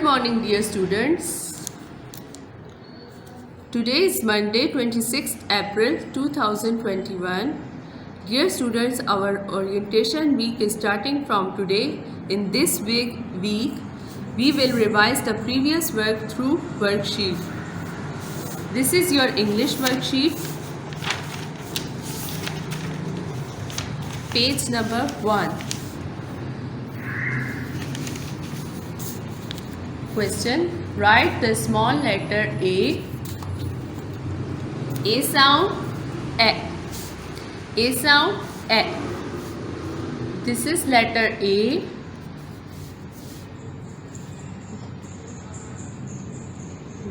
morning, dear students. Today is Monday, 26th April 2021. Dear students, our orientation week is starting from today. In this week, we will revise the previous work through worksheet. This is your English worksheet. Page number 1. Question: write the small letter A. A sound, A. A sound, A. This is letter A.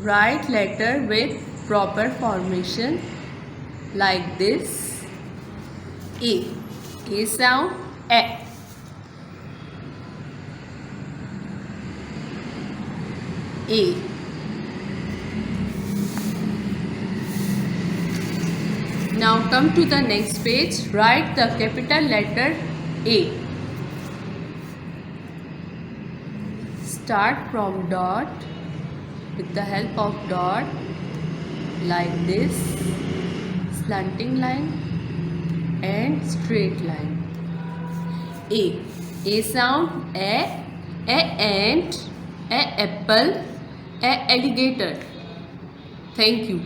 Write letter with proper formation like this. A. A sound, A. A. Now come to the next page. Write the capital letter A. Start from dot with the help of dot like this, slanting line and straight line. A. A sound, A ant, A apple, A alligator. Thank you.